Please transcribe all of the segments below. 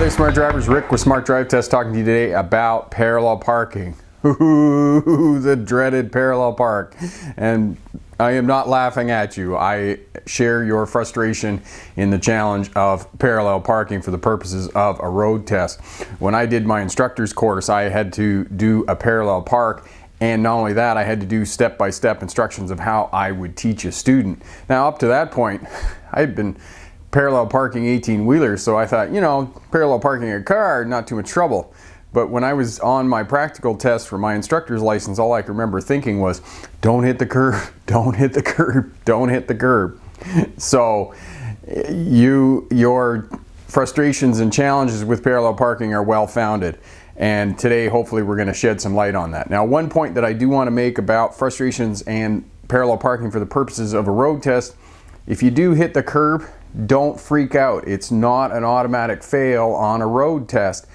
Hi there, smart drivers. Rick with Smart Drive Test talking to you today about parallel parking. The dreaded parallel park. And I am not laughing at you. I share your frustration in the challenge of parallel parking for the purposes of a road test. When I did my instructor's course, I had to do a parallel park. And not only that, I had to do step-by-step instructions of how I would teach a student. Now, up to that point, I'd been parallel parking 18-wheelers, so I thought, you know, parallel parking a car, not too much trouble. But when I was on my practical test for my instructor's license, all I could remember thinking was, don't hit the curb, don't hit the curb, don't hit the curb. So your frustrations and challenges with parallel parking are well-founded. And today, hopefully, we're going to shed some light on that. Now, one point that I do want to make about frustrations and parallel parking for the purposes of a road test, if you do hit the curb, don't freak out. It's not an automatic fail on a road test.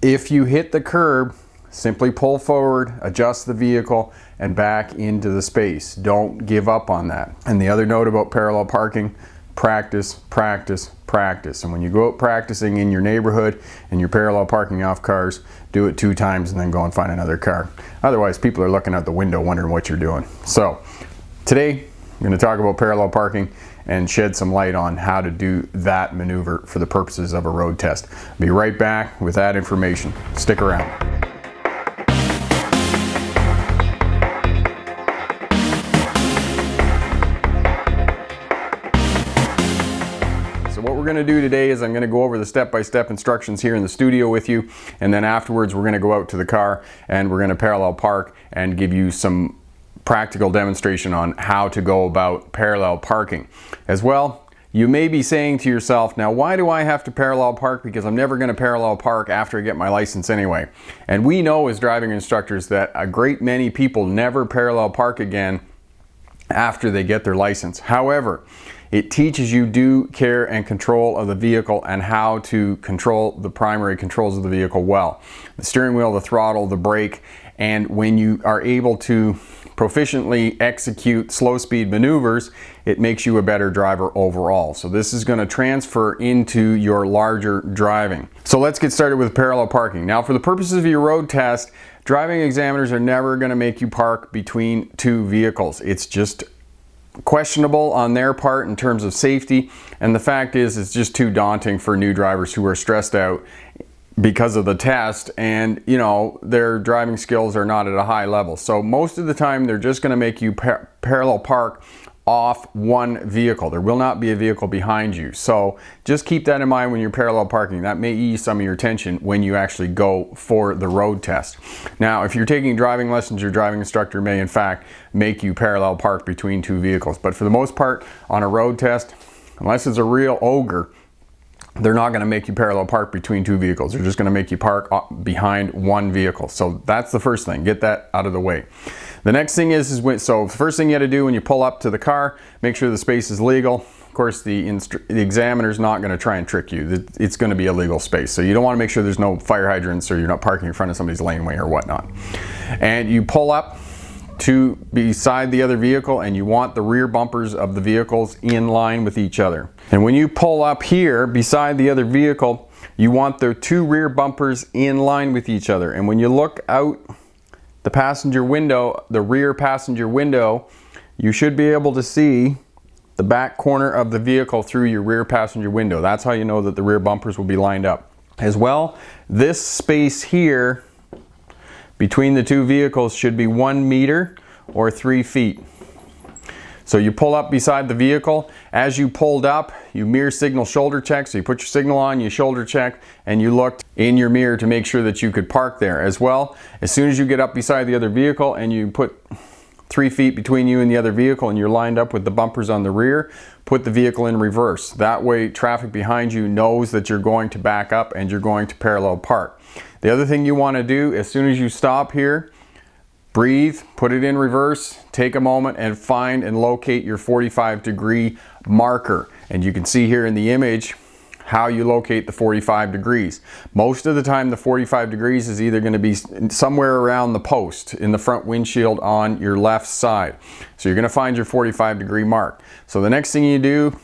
If you hit the curb, simply pull forward, adjust the vehicle, and back into the space. Don't give up on that. And the other note about parallel parking, practice, practice, practice. And when you go out practicing in your neighborhood and you're parallel parking off cars, do it 2 times and then go and find another car. Otherwise, people are looking out the window wondering what you're doing. So today, I'm going to talk about parallel parking and shed some light on how to do that maneuver for the purposes of a road test. Be right back with that information. Stick around. So what we're going to do today is I'm going to go over the step-by-step instructions here in the studio with you, and then afterwards we're going to go out to the car and we're going to parallel park and give you some practical demonstration on how to go about parallel parking. As well, you may be saying to yourself, now why do I have to parallel park? Because I'm never going to parallel park after I get my license anyway. And we know as driving instructors that a great many people never parallel park again after they get their license. However, it teaches you due care and control of the vehicle and how to control the primary controls of the vehicle well. The steering wheel, the throttle, the brake, and when you are able to proficiently execute slow speed maneuvers, it makes you a better driver overall. So this is going to transfer into your larger driving. So let's get started with parallel parking. Now, for the purposes of your road test, driving examiners are never going to make you park between 2 vehicles. It's just questionable on their part in terms of safety, and the fact is it's just too daunting for new drivers who are stressed out because of the test, and you know, their driving skills are not at a high level. So most of the time they're just going to make you parallel park off one vehicle. There will not be a vehicle behind you. So just keep that in mind when you're parallel parking. That may ease some of your tension when you actually go for the road test. Now, if you're taking driving lessons, your driving instructor may in fact make you parallel park between 2 vehicles. But for the most part, on a road test, unless it's a real ogre, they're not going to make you parallel park between 2 vehicles. They're just going to make you park behind one vehicle. So that's the first thing. Get that out of the way. The next thing is so the first thing you got to do when you pull up to the car, make sure the space is legal. Of course, the examiner's not going to try and trick you. It's going to be a legal space. So you don't want to make sure there's no fire hydrants or you're not parking in front of somebody's laneway or whatnot. And you pull up to beside the other vehicle, and you want the rear bumpers of the vehicles in line with each other. And when you pull up here beside the other vehicle, you want the 2 rear bumpers in line with each other. And when you look out the passenger window, the rear passenger window, you should be able to see the back corner of the vehicle through your rear passenger window. That's how you know that the rear bumpers will be lined up. As well, this space here between the 2 vehicles should be 1 meter or 3 feet. So you pull up beside the vehicle. As you pulled up, you mirror signal shoulder check. So you put your signal on, you shoulder check, and you looked in your mirror to make sure that you could park there. As well, as soon as you get up beside the other vehicle and you put 3 feet between you and the other vehicle and you're lined up with the bumpers on the rear, put the vehicle in reverse. That way traffic behind you knows that you're going to back up and you're going to parallel park. The other thing you want to do, as soon as you stop here, breathe, put it in reverse, take a moment and find and locate your 45-degree marker. And you can see here in the image how you locate the 45 degrees. Most of the time the 45 degrees is either going to be somewhere around the post in the front windshield on your left side. So you're going to find your 45-degree mark. So the next thing you do,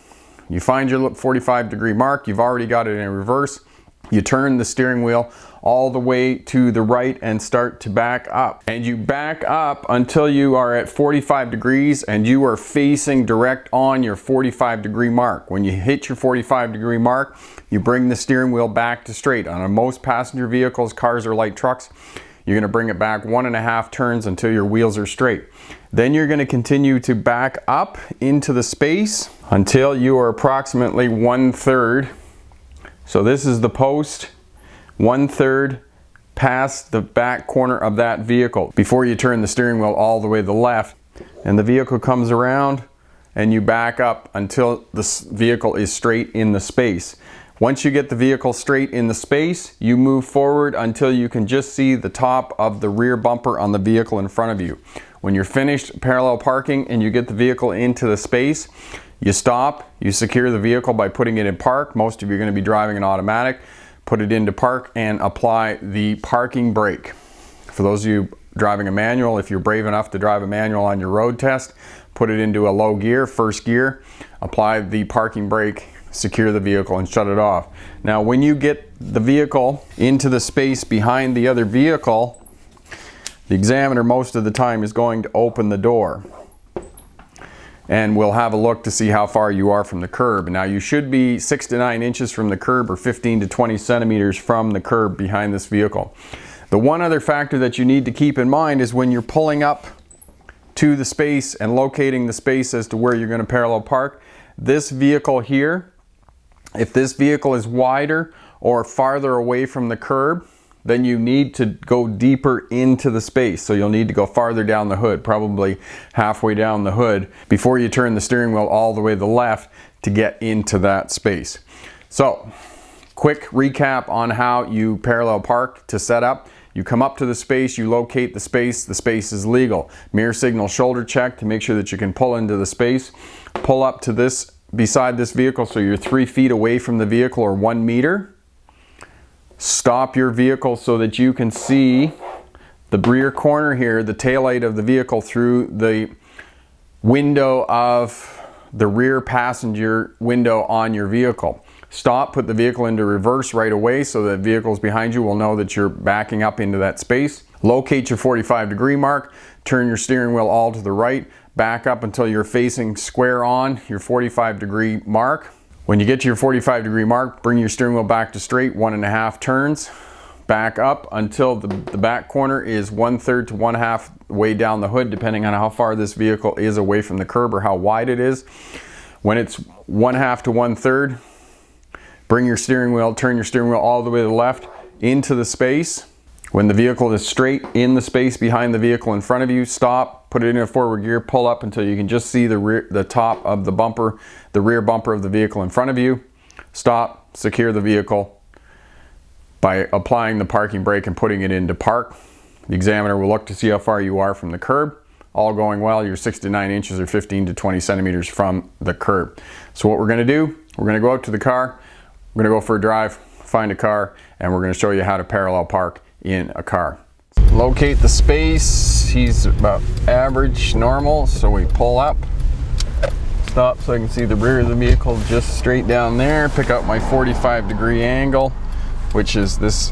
you find your 45-degree mark. You've already got it in reverse. You turn the steering wheel all the way to the right and start to back up. And you back up until you are at 45 degrees and you are facing direct on your 45-degree mark. When you hit your 45-degree mark, you bring the steering wheel back to straight. On most passenger vehicles, cars or light trucks, you're going to bring it back 1.5 turns until your wheels are straight. Then you're going to continue to back up into the space until you are approximately 1/3. So this is the post, 1/3 past the back corner of that vehicle before you turn the steering wheel all the way to the left. And the vehicle comes around and you back up until the vehicle is straight in the space. Once you get the vehicle straight in the space, you move forward until you can just see the top of the rear bumper on the vehicle in front of you. When you're finished parallel parking and you get the vehicle into the space, you stop, you secure the vehicle by putting it in park. Most of you are going to be driving an automatic. Put it into park and apply the parking brake. For those of you driving a manual, if you're brave enough to drive a manual on your road test, put it into a low gear, first gear, apply the parking brake, secure the vehicle and shut it off. Now when you get the vehicle into the space behind the other vehicle, the examiner most of the time is going to open the door. And we'll have a look to see how far you are from the curb. Now you should be 6 to 9 inches from the curb or 15 to 20 centimeters from the curb behind this vehicle. The one other factor that you need to keep in mind is when you're pulling up to the space and locating the space as to where you're going to parallel park, this vehicle here, if this vehicle is wider or farther away from the curb, then you need to go deeper into the space. So you'll need to go farther down the hood, probably halfway down the hood, before you turn the steering wheel all the way to the left to get into that space. So, quick recap on how you parallel park to set up. You come up to the space, you locate the space is legal. Mirror signal shoulder check to make sure that you can pull into the space. Pull up to this, beside this vehicle, so you're 3 feet away from the vehicle or 1 meter. Stop your vehicle so that you can see the rear corner here, the taillight of the vehicle through the window of the rear passenger window on your vehicle. Stop, put the vehicle into reverse right away so that vehicles behind you will know that you're backing up into that space. Locate your 45-degree mark, turn your steering wheel all to the right, back up until you're facing square on your 45-degree mark. When you get to your 45-degree mark, bring your steering wheel back to straight, 1.5 turns. Back up until the back corner is 1/3 to 1/2 way down the hood, depending on how far this vehicle is away from the curb or how wide it is. When it's 1/2 to 1/3, bring your steering wheel, turn your steering wheel all the way to the left into the space. When the vehicle is straight in the space behind the vehicle in front of you, stop, put it in a forward gear, pull up until you can just see the top of the bumper, the rear bumper of the vehicle in front of you. Stop, secure the vehicle by applying the parking brake and putting it into park. The examiner will look to see how far you are from the curb. All going well, you're 6 to 9 inches or 15 to 20 centimeters from the curb. So what we're going to do, we're going to go out to the car, we're going to go for a drive, find a car, and we're going to show you how to parallel park in a car. Locate the space. He's about average, normal, so we pull up, stop so I can see the rear of the vehicle just straight down there, pick up my 45-degree angle, which is this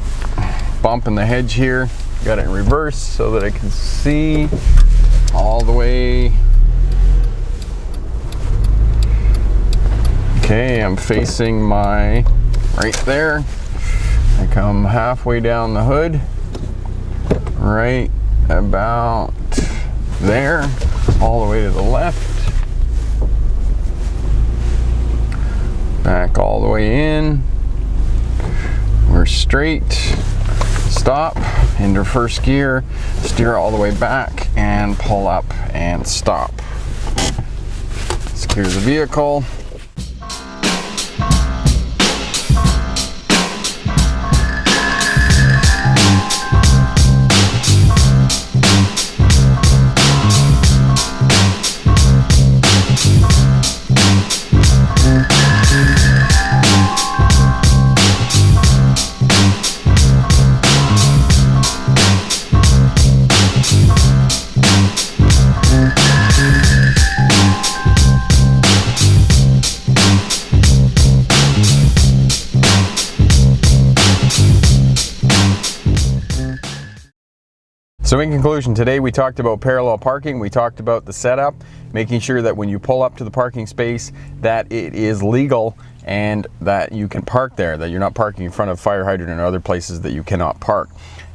bump in the hedge here. Got it in reverse so that I can see all the way. Okay, I'm facing my right there. I come halfway down the hood, right about there, all the way to the left, back all the way in, we're straight, stop, into first gear, steer all the way back and pull up and stop. Secure the vehicle. So in conclusion, today we talked about parallel parking. We talked about the setup, making sure that when you pull up to the parking space that it is legal and that you can park there, that you're not parking in front of fire hydrant and other places that you cannot park.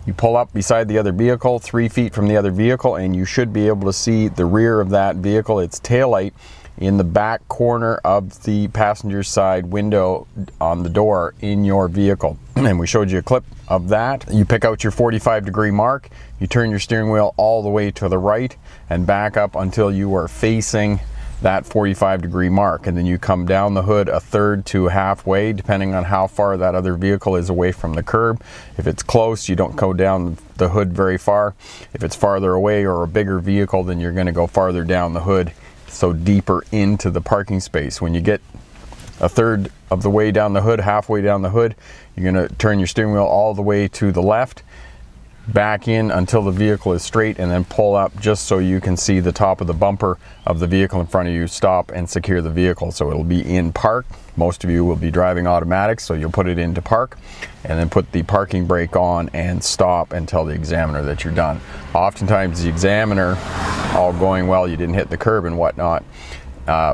You pull up beside the other vehicle, 3 feet from the other vehicle, and you should be able to see the rear of that vehicle, its taillight, in the back corner of the passenger side window on the door in your vehicle. And we showed you a clip of that. You pick out your 45-degree mark, you turn your steering wheel all the way to the right and back up until you are facing that 45-degree mark, and then you come down the hood a third to halfway depending on how far that other vehicle is away from the curb. If it's close, you don't go down the hood very far. If it's farther away or a bigger vehicle, then you're going to go farther down the hood, so deeper into the parking space. When you get a third of the way down the hood, halfway down the hood, you're going to turn your steering wheel all the way to the left, back in until the vehicle is straight, and then pull up just so you can see the top of the bumper of the vehicle in front of you. Stop and secure the vehicle so it'll be in park. Most of you will be driving automatic, so you'll put it into park and then put the parking brake on and stop and tell the examiner that you're done. Oftentimes the examiner, all going well, you didn't hit the curb and whatnot,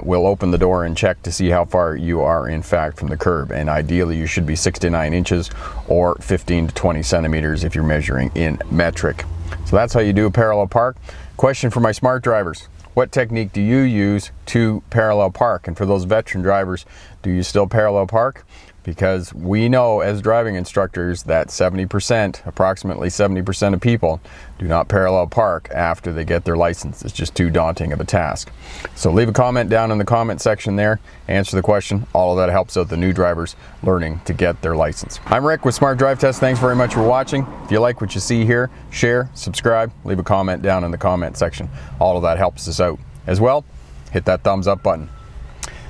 will open the door and check to see how far you are in fact from the curb, and ideally you should be 6 to 9 inches or 15 to 20 centimeters if you're measuring in metric. So that's how you do a parallel park. Question for my smart drivers: what technique do you use to parallel park? And for those veteran drivers, do you still parallel park? Because we know as driving instructors that 70%, approximately 70% of people do not parallel park after they get their license. It's just too daunting of a task. So leave a comment down in the comment section there, answer the question. All of that helps out the new drivers learning to get their license. I'm Rick with Smart Drive Test. Thanks very much for watching. If you like what you see here, share, subscribe, leave a comment down in the comment section. All of that helps us out. As well, hit that thumbs up button.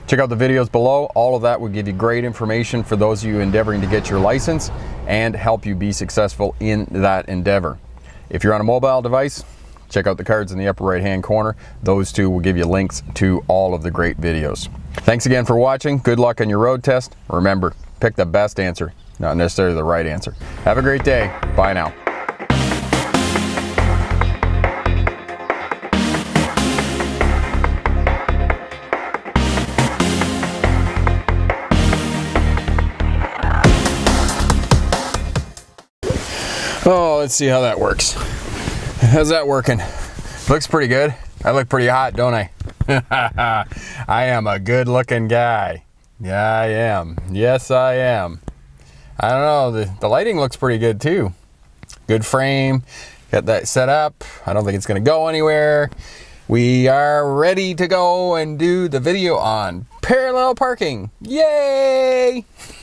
Check out the videos below. All of that will give you great information for those of you endeavoring to get your license and help you be successful in that endeavor. If you're on a mobile device, check out the cards in the upper right hand corner. Those two will give you links to all of the great videos. Thanks again for watching. Good luck on your road test. Remember, pick the best answer, not necessarily the right answer. Have a great day. Bye now. Oh, let's see how that works. How's that working? Looks pretty good. I look pretty hot, don't I? I am a good looking guy. Yeah, I am. Yes, I am. I don't know, the lighting looks pretty good too. Good frame, got that set up. I don't think it's gonna go anywhere. We are ready to go and do the video on parallel parking. Yay!